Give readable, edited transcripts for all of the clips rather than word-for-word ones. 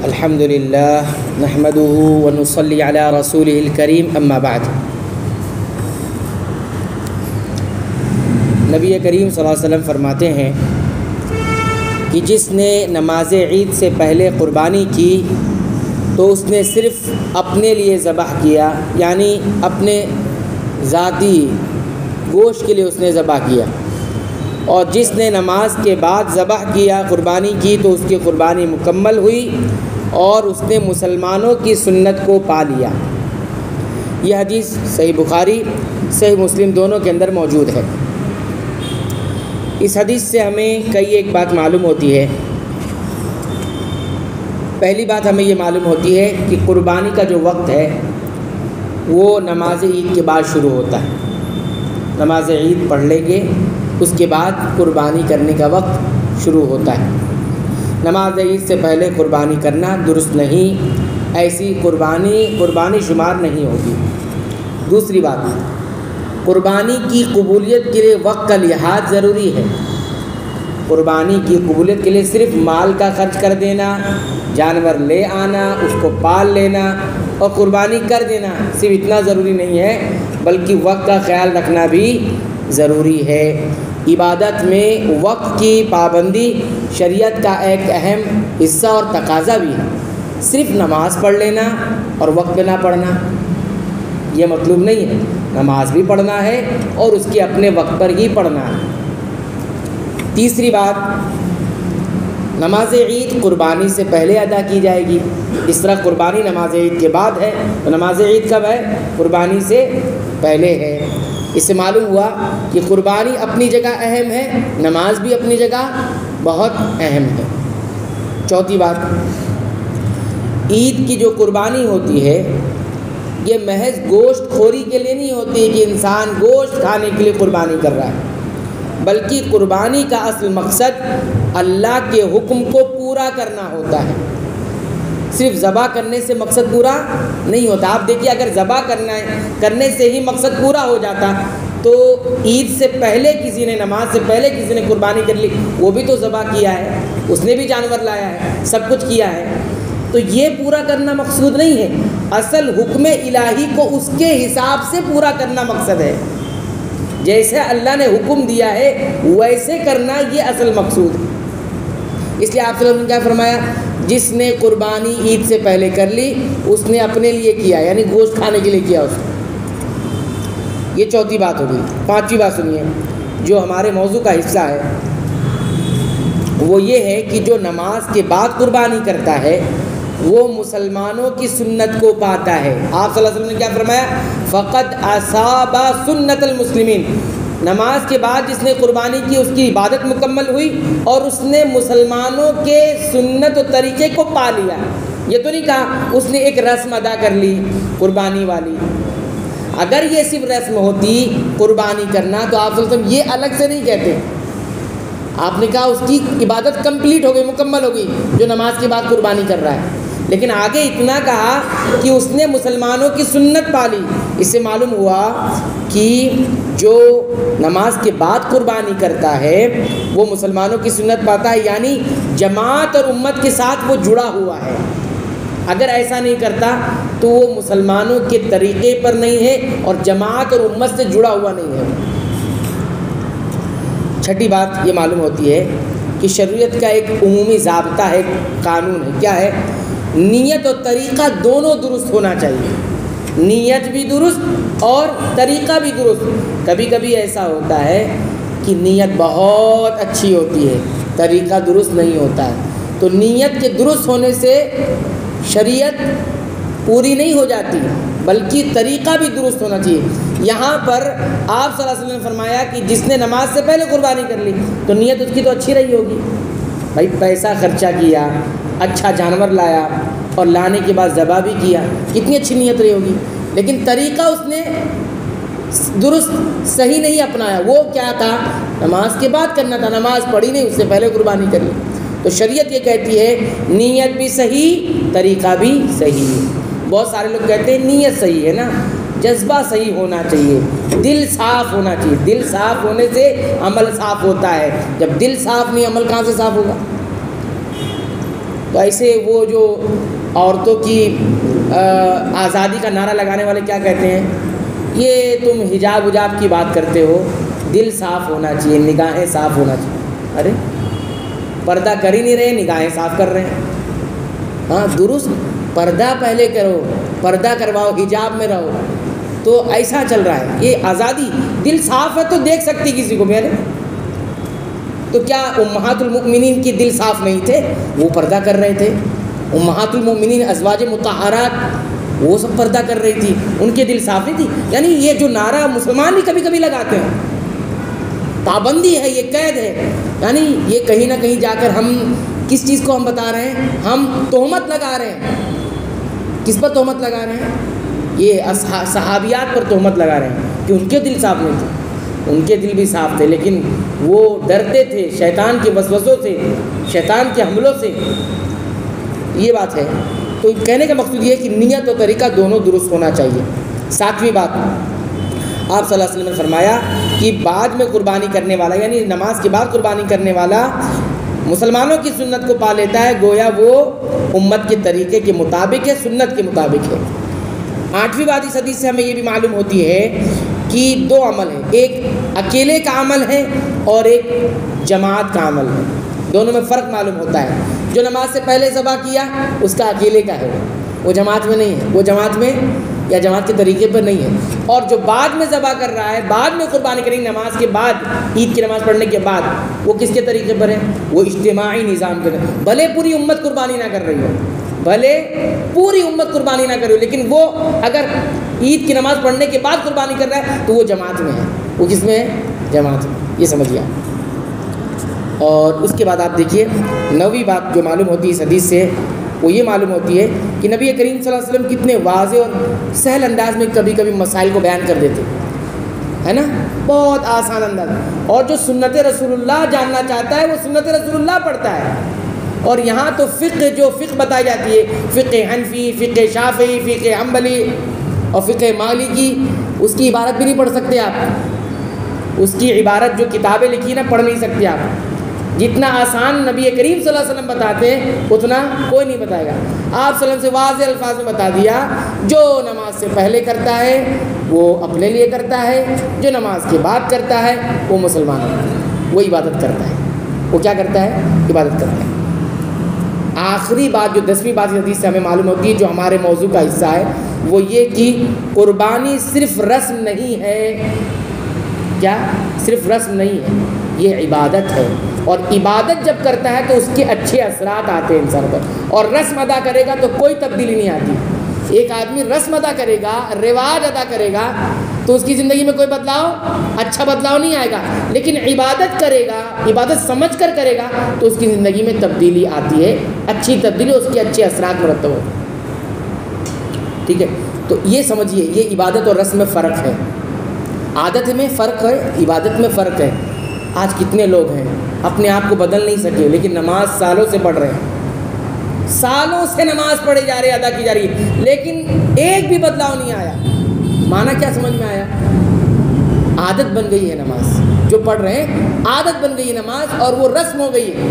الحمدللہ نحمدہ ونصلی علی رسولہ الکریم اما بعد۔ نبی کریم صلی اللہ علیہ وسلم فرماتے ہیں کہ جس نے نماز عید سے پہلے قربانی کی تو اس نے صرف اپنے لیے ذبح کیا، یعنی اپنے ذاتی گوشت کے لیے اس نے ذبح کیا، اور جس نے نماز کے بعد ذبح کیا، قربانی کی، تو اس کی قربانی مکمل ہوئی اور اس نے مسلمانوں کی سنت کو پا لیا۔ یہ حدیث صحیح بخاری صحیح مسلم دونوں کے اندر موجود ہے۔ اس حدیث سے ہمیں کئی ایک بات معلوم ہوتی ہے۔ پہلی بات ہمیں یہ معلوم ہوتی ہے کہ قربانی کا جو وقت ہے وہ نماز عید کے بعد شروع ہوتا ہے۔ نماز عید پڑھ لیں گے، اس کے بعد قربانی کرنے کا وقت شروع ہوتا ہے۔ نماز عید سے پہلے قربانی کرنا درست نہیں، ایسی قربانی شمار نہیں ہوگی۔ دوسری بات، قربانی کی قبولیت کے لیے وقت کا لحاظ ضروری ہے۔ قربانی کی قبولیت کے لیے صرف مال کا خرچ کر دینا، جانور لے آنا، اس کو پال لینا اور قربانی کر دینا صرف اتنا ضروری نہیں ہے، بلکہ وقت کا خیال رکھنا بھی ضروری ہے۔ عبادت میں وقت کی پابندی شریعت کا ایک اہم حصہ اور تقاضا بھی ہے۔ صرف نماز پڑھ لینا اور وقت پہ نہ پڑھنا یہ مطلوب نہیں ہے، نماز بھی پڑھنا ہے اور اس کے اپنے وقت پر ہی پڑھنا ہے۔ تیسری بات، نماز عید قربانی سے پہلے ادا کی جائے گی۔ اس طرح قربانی نماز عید کے بعد ہے تو نماز عید کب ہے؟ قربانی سے پہلے ہے۔ اس سے معلوم ہوا کہ قربانی اپنی جگہ اہم ہے، نماز بھی اپنی جگہ بہت اہم ہے۔ چوتھی بات، عید کی جو قربانی ہوتی ہے یہ محض گوشت خوری کے لیے نہیں ہوتی کہ انسان گوشت کھانے کے لیے قربانی کر رہا ہے، بلکہ قربانی کا اصل مقصد اللہ کے حکم کو پورا کرنا ہوتا ہے۔ صرف ذبح کرنے سے مقصد پورا نہیں ہوتا۔ آپ دیکھیے، اگر ذبح کرنے سے ہی مقصد پورا ہو جاتا تو عید سے پہلے کسی نے، نماز سے پہلے کسی نے قربانی کر لی، وہ بھی تو ذبح کیا ہے، اس نے بھی جانور لایا ہے، سب کچھ کیا ہے۔ تو یہ پورا کرنا مقصود نہیں ہے، اصل حکم الہی کو اس کے حساب سے پورا کرنا مقصد ہے۔ جیسے اللہ نے حکم دیا ہے ویسے کرنا یہ اصل مقصود ہے۔ اس لیے آپ صلی اللہ علیہ وسلم نے کیا فرمایا؟ جس نے قربانی عید سے پہلے کر لی اس نے اپنے لیے کیا، یعنی گوشت کھانے کے لیے کیا اس نے۔ یہ چوتھی بات ہوگی۔ پانچویں بات سنیے، جو ہمارے موضوع کا حصہ ہے وہ یہ ہے کہ جو نماز کے بعد قربانی کرتا ہے وہ مسلمانوں کی سنت کو پاتا ہے۔ آپ صلی اللہ علیہ وسلم نے کیا فرمایا؟ فقط اصاب سنت المسلمین۔ نماز کے بعد جس نے قربانی کی اس کی عبادت مکمل ہوئی اور اس نے مسلمانوں کے سنت و طریقے کو پا لیا۔ یہ تو نہیں کہا اس نے ایک رسم ادا کر لی قربانی والی۔ اگر یہ صرف رسم ہوتی قربانی کرنا تو آپ صلی اللہ علیہ وسلم یہ الگ سے نہیں کہتے، آپ نے کہا اس کی عبادت کمپلیٹ ہو گئی، مکمل ہو گئی جو نماز کے بعد قربانی کر رہا ہے، لیکن آگے اتنا کہا کہ اس نے مسلمانوں کی سنت پالی۔ اس سے معلوم ہوا کہ جو نماز کے بعد قربانی کرتا ہے وہ مسلمانوں کی سنت پاتا ہے، یعنی جماعت اور امت کے ساتھ وہ جڑا ہوا ہے۔ اگر ایسا نہیں کرتا تو وہ مسلمانوں کے طریقے پر نہیں ہے اور جماعت اور امت سے جڑا ہوا نہیں ہے۔ چھٹی بات یہ معلوم ہوتی ہے کہ شریعت کا ایک عمومی ضابطہ ہے، قانون ہے۔ کیا ہے؟ نیت اور طریقہ دونوں درست ہونا چاہیے۔ نیت بھی درست اور طریقہ بھی درست۔ کبھی کبھی ایسا ہوتا ہے کہ نیت بہت اچھی ہوتی ہے، طریقہ درست نہیں ہوتا ہے، تو نیت کے درست ہونے سے شریعت پوری نہیں ہو جاتی، بلکہ طریقہ بھی درست ہونا چاہیے۔ یہاں پر آپ صلی اللہ علیہ وسلم نے فرمایا کہ جس نے نماز سے پہلے قربانی کر لی تو نیت اس کی تو اچھی رہی ہوگی، بھائی پیسہ خرچہ کیا، اچھا جانور لایا اور لانے کے بعد ذبح بھی کیا، کتنی اچھی نیت رہی ہوگی، لیکن طریقہ اس نے درست صحیح نہیں اپنایا۔ وہ کیا تھا؟ نماز کے بعد کرنا تھا، نماز پڑھی نہیں، اس سے پہلے قربانی کر لی۔ تو شریعت یہ کہتی ہے نیت بھی صحیح، طریقہ بھی صحیح۔ بہت سارے لوگ کہتے ہیں نیت صحیح ہے نا، جذبہ صحیح ہونا چاہیے، دل صاف ہونا چاہیے۔ دل صاف ہونے سے عمل صاف ہوتا ہے، جب دل صاف نہیں عمل کہاں سے صاف ہوگا؟ تو ایسے وہ جو عورتوں کی آزادی کا نعرہ لگانے والے کیا کہتے ہیں، یہ تم حجاب وجاب کی بات کرتے ہو، دل صاف ہونا چاہیے، نگاہیں صاف ہونا چاہیے۔ ارے پردہ کر ہی نہیں رہے، نگاہیں صاف کر رہے ہیں۔ ہاں درست، پردہ پہلے کرو، پردہ کرواؤ، حجاب میں رہو، تو ایسا چل رہا ہے۔ یہ آزادی، دل صاف ہے تو دیکھ سکتی کسی کو میرے، تو کیا امہات المؤمنین کی دل صاف نہیں تھے؟ وہ پردہ کر رہے تھے۔ امہات المؤمنین ازواج مطہرات وہ سب پردہ کر رہی تھی، ان کے دل صاف نہیں تھی۔ یعنی یہ جو نعرہ مسلمان بھی کبھی کبھی لگاتے ہیں، پابندی ہے، یہ قید ہے، یعنی یہ کہیں نہ کہیں جا کر ہم کس چیز کو ہم بتا رہے ہیں، ہم تہمت لگا رہے ہیں۔ کس پر تہمت لگا رہے ہیں؟ یہ صحابیات پر تہمت لگا رہے ہیں کہ ان کے دل صاف نہیں تھے۔ ان کے دل بھی صاف تھے، لیکن وہ ڈرتے تھے شیطان کے وسوسوں سے، شیطان کے حملوں سے۔ یہ بات ہے۔ تو کہنے کا مقصد یہ ہے کہ نیت و طریقہ دونوں درست ہونا چاہیے۔ ساتویں بات، آپ صلی اللہ علیہ وسلم نے فرمایا کہ بعد میں قربانی کرنے والا، یعنی نماز کے بعد قربانی کرنے والا مسلمانوں کی سنت کو پا لیتا ہے، گویا وہ امت کے طریقے کے مطابق ہے، سنت کے مطابق ہے۔ آٹھویں بات اس حدیث سے ہمیں یہ بھی معلوم ہوتی ہے کہ دو عمل ہیں، ایک اکیلے کا عمل ہے اور ایک جماعت کا عمل ہے۔ دونوں میں فرق معلوم ہوتا ہے۔ جو نماز سے پہلے ذبح کیا اس کا اکیلے کا ہے، وہ جماعت میں نہیں ہے، وہ جماعت میں یا جماعت کے طریقے پر نہیں ہے۔ اور جو بعد میں ذبح کر رہا ہے، بعد میں قربانی کریں گے نماز کے بعد، عید کی نماز پڑھنے کے بعد، وہ کس کے طریقے پر ہے؟ وہ اجتماعی نظام کے، بھلے پوری امت قربانی نہ کر رہی ہو، بھلے پوری امت قربانی نہ کرے، لیکن وہ اگر عید کی نماز پڑھنے کے بعد قربانی کر رہا ہے تو وہ جماعت میں ہے۔ وہ کس میں ہے؟ جماعت میں۔ یہ سمجھیے آپ۔ اور اس کے بعد آپ دیکھیے 9ویں بات جو معلوم ہوتی ہے اس حدیث سے، وہ یہ معلوم ہوتی ہے کہ نبی کریم صلی اللہ علیہ وسلم کتنے واضح اور سہل انداز میں کبھی کبھی مسائل کو بیان کر دیتے ہے نا، بہت آسان انداز۔ اور جو سنت رسول اللہ جاننا چاہتا ہے وہ سنت رسول اللہ پڑھتا ہے۔ اور یہاں تو فقہ، جو فقہ بتائی جاتی ہے، فقہ حنفی، فقہ شافعی، فقہ حنبلی اور فقہ مالکی، اس کی عبارت بھی نہیں پڑھ سکتے آپ۔ اس کی عبارت جو کتابیں لکھی نا پڑھ نہیں سکتے آپ۔ جتنا آسان نبی کریم صلی اللہ علیہ وسلم بتاتے ہیں اتنا کوئی نہیں بتائے گا۔ آپ صلی اللہ علیہ وسلم سے واضح الفاظ میں بتا دیا، جو نماز سے پہلے کرتا ہے وہ اپنے لیے کرتا ہے، جو نماز کے بعد کرتا ہے وہ مسلمان ہے، وہ عبادت کرتا ہے۔ وہ کیا کرتا ہے؟ عبادت کرتا ہے۔ آخری بات جو 10ویں بات اس حدیث سے ہمیں معلوم ہوتی ہے، جو ہمارے موضوع کا حصہ ہے، وہ یہ کہ قربانی صرف رسم نہیں ہے۔ کیا؟ صرف رسم نہیں ہے، یہ عبادت ہے۔ اور عبادت جب کرتا ہے تو اس کے اچھے اثرات آتے ہیں انسان پر، اور رسم ادا کرے گا تو کوئی تبدیلی نہیں آتی۔ ایک آدمی رسم ادا کرے گا، رواج ادا کرے گا تو اس کی زندگی میں کوئی بدلاؤ، اچھا بدلاؤ نہیں آئے گا، لیکن عبادت کرے گا، عبادت سمجھ کر کرے گا تو اس کی زندگی میں تبدیلی آتی ہے، اچھی تبدیلی، اس کے اچھے اثرات مرتب ہوتے ہیں۔ ٹھیک ہے، تو یہ سمجھیے، یہ عبادت اور رسم میں فرق ہے۔ عادت میں فرق ہے، عبادت میں فرق ہے۔ آج کتنے لوگ ہیں اپنے آپ کو بدل نہیں سکے، لیکن نماز سالوں سے پڑھ رہے ہیں، سالوں سے نماز پڑھی جا رہی ہے، ادا کی جا رہی ہے، لیکن ایک بھی بدلاؤ نہیں آیا۔ معنی کیا سمجھ میں آیا؟ عادت بن گئی ہے نماز، جو پڑھ رہے ہیں عادت بن گئی ہے نماز، اور وہ رسم ہو گئی ہے۔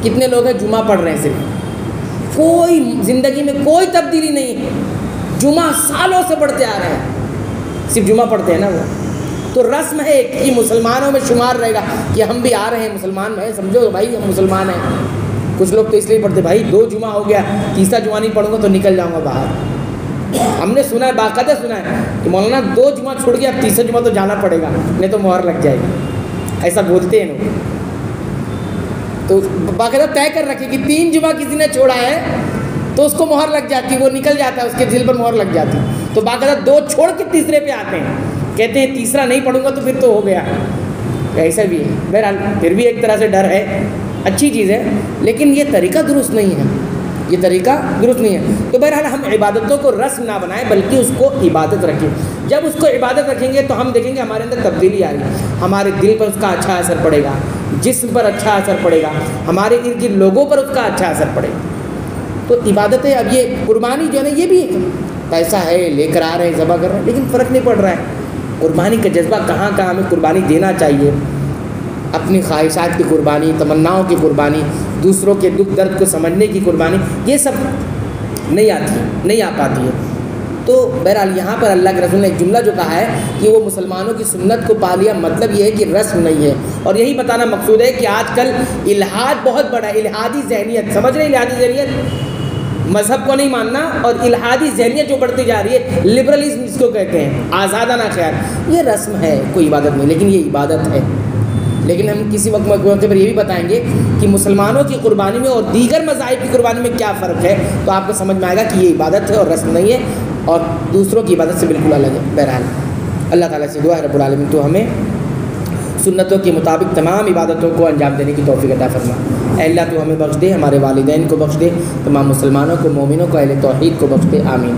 کتنے لوگ ہیں جمعہ پڑھ رہے ہیں، صرف کوئی زندگی میں کوئی تبدیلی نہیں ہے، جمعہ سالوں سے پڑھتے آ رہے ہیں، صرف جمعہ پڑھتے ہیں نا وہ، تو رسم ہے کہ مسلمانوں میں شمار رہے گا کہ ہم بھی آ رہے ہیں، مسلمان ہیں، سمجھو بھائی ہم مسلمان ہیں۔ کچھ لوگ تو اس لیے پڑھتے، بھائی 2 جمعہ ہو گیا، تیسرا جمعہ نہیں پڑھوں گا تو نکل جاؤں گا باہر۔ ہم نے سنا ہے، باقاعدہ سنا ہے کہ مولانا 2 جمعہ چھوڑ گیا، اب تیسرا جمعہ تو جانا پڑے گا، نہیں تو مہر لگ جائے گی، ایسا بولتے ہیں لوگ۔ تو باقاعدہ طے کر رکھے کہ 3 جمعہ کسی نے چھوڑا ہے تو اس کو مہر لگ جاتی، وہ نکل جاتا ہے، اس کے دل پر مہر لگ جاتی، تو باقاعدہ 2 چھوڑ کے تیسرے پہ آتے ہیں، کہتے ہیں تیسرا نہیں پڑھوں گا تو پھر تو ہو گیا۔ ایسا بھی ہے، بہرحال پھر بھی ایک طرح سے ڈر ہے، اچھی چیز ہے، لیکن یہ طریقہ درست نہیں ہے، یہ طریقہ درست نہیں ہے۔ تو بہرحال ہم عبادتوں کو رسم نہ بنائیں، بلکہ اس کو عبادت رکھیں۔ جب اس کو عبادت رکھیں گے تو ہم دیکھیں گے ہمارے اندر تبدیلی آ رہی ہے، ہمارے دل پر اس کا اچھا اثر پڑے گا، جسم پر اچھا اثر پڑے گا، ہمارے ارد گرد لوگوں پر اس کا اچھا اثر پڑے گا۔ تو عبادتیں، اب یہ قربانی جو ہے نا، یہ بھی ایک پیسہ ہے، لے کر آ رہے ہیں، ذبح کر رہے ہیں، لیکن فرق نہیں پڑ رہا ہے۔ قربانی کا جذبہ کہاں کہاں ہمیں قربانی دینا چاہیے، اپنی خواہشات کی قربانی، تمناؤں کی قربانی، دوسروں کے دکھ درد کو سمجھنے کی قربانی، یہ سب نہیں آ پاتی ہے۔ تو بہرحال یہاں پر اللہ کے رسول نے ایک جملہ جو کہا ہے کہ وہ مسلمانوں کی سنت کو پا لیا، مطلب یہ ہے کہ رسم نہیں ہے۔ اور یہی بتانا مقصود ہے کہ آج کل الحاد بہت بڑا ہے، الحادی ذہنیت، سمجھ رہے ہیں الحادی ذہنیت، مذہب کو نہیں ماننا، اور الحادی ذہنیت جو بڑھتی جا رہی ہے، لبرلزم اس کو کہتے ہیں، آزادانہ خیال، یہ رسم ہے، کوئی عبادت نہیں، لیکن یہ عبادت ہے۔ لیکن ہم کسی وقت موقع پر یہ بھی بتائیں گے کہ مسلمانوں کی قربانی میں اور دیگر مذاہب کی قربانی میں کیا فرق ہے، تو آپ کو سمجھ میں آئے گا کہ یہ عبادت ہے اور رسم نہیں ہے، اور دوسروں کی عبادت سے بالکل الگ ہے۔ بہرحال اللہ تعالیٰ سے دعا ہے رب العالمین تو ہمیں سنتوں کے مطابق تمام عبادتوں کو انجام دینے کی توفیق عطا فرما۔ اے اللہ تو ہمیں بخش دے، ہمارے والدین کو بخش دے، تمام مسلمانوں کو، مومنوں کو، اہل توحید کو بخش دے، آمین۔